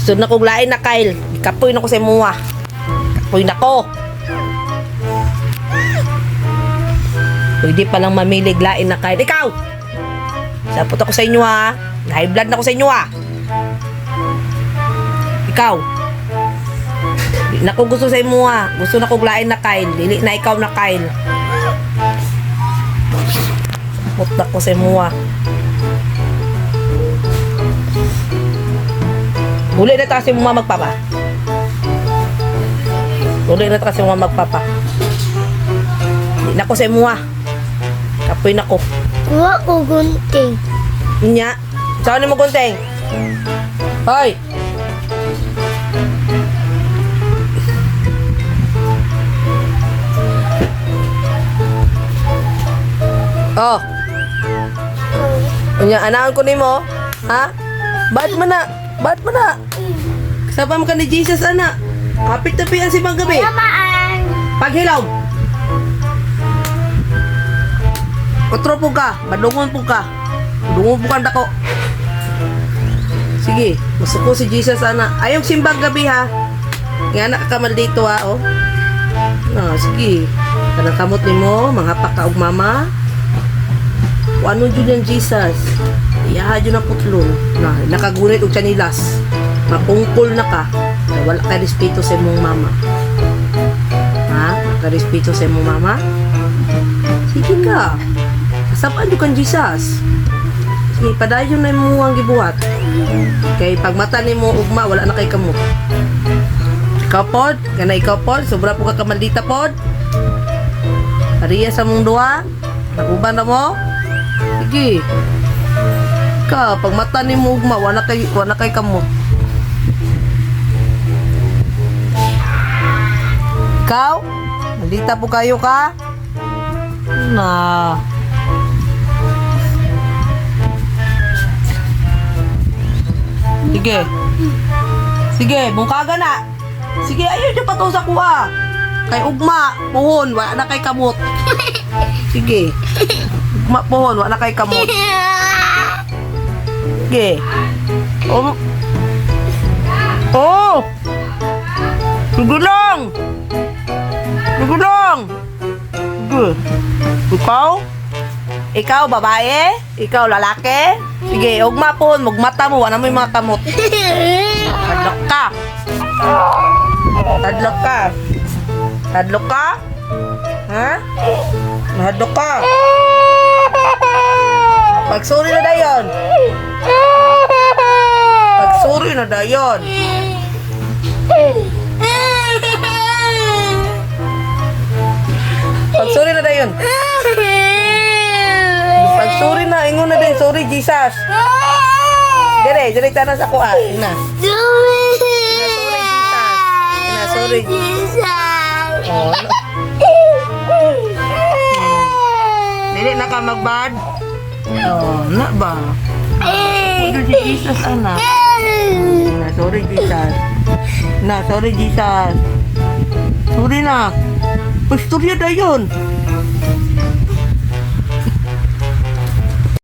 Gusto na kong lain na Kyle. Ikapoy na ko sa imuha. Ikapoy na ko. Pwede palang mamilig lain na Kyle. Ikaw! Sapot ako sa inyo ha. High blood na ko sa inyo ha. Ikaw. Di na ko gusto sa imuha. Gusto na kong lain na Kyle. Dili na ikaw na Kyle. Sapot na ko sa imuha. Huli na ta kasi mga magpapa. Huli na ta kasi mga magpapa. Di na ko sa imuha. Kapoy na ko. Kuha ko gunting. Nya. Saan ni mo gunting? Hoy. Oh. Nya, anaan ko nimo. Ha? Ba't man na? Ba't man na? Kasama mo ka ni Jesus, anak. Kapit-tapian si Bang gabi. Tamaan. Paghilaw. Otro po ka. Badungon po ka. Badungon po ka dako. Sige. Masuko si Jesus, anak. Ayaw simbang gabi, ha. Nga anak ka mal dito, ha, oh. No, sige. Kanang kamot ni mo, mga pakaog mama. Kung ano dyan yan, Jesus? Iyaha dyan ang putlong. Na, nakagunit og chanilas. Mapungkol na ka. Na wala ka respeto sa imong mama. Ha? Naka-respeto sa imong mama? Sige ka. Kasapaan yun kang Jesus. Sige, padayon na mo ang gibuhat. Kay pag mata ni mo ugma, wala na kay kamot. Ikaw pod, kana ikaw pod, sobra po ka kamaldita pod. Ariya sa mong duha, naguban na mo. Sige. Ka, pag mata ni mo ugma, wala kay kamot. Ikaw, maldita po kayo ka. Na. Sige. Sige, bungkaga na. Sige, ayaw dyan pa to sa kuha. Kay ugma, puhon, wala na kay kamot. Sige. Ugma, puhon, wala na kay kamot. Sige. Oh. Oh. Sige lang. Sige lang. Sige. Ikaw? Ikaw, babae? Ikaw, lalaki? Sige, ugma po, magmata mo, wala mo yung mga kamot. Tadlok ka. Tadlok ka. Tadlok ka? Ha? Tadlok ka. Pagsuri na dayon. Pagsuri na dayon. Pagsuri na dayon. Pagsuri na, ingon na din. Sorry, Jesus. Dire tanan sa kuha. Ina. Sorry, Jesus. Oh. Dili na ka magbad. Oh, na ba? Sorry, Jesus, anak. Na, sorry, Jesus. Na, sorry, Jesus. Sorry na. Pastorya na yun.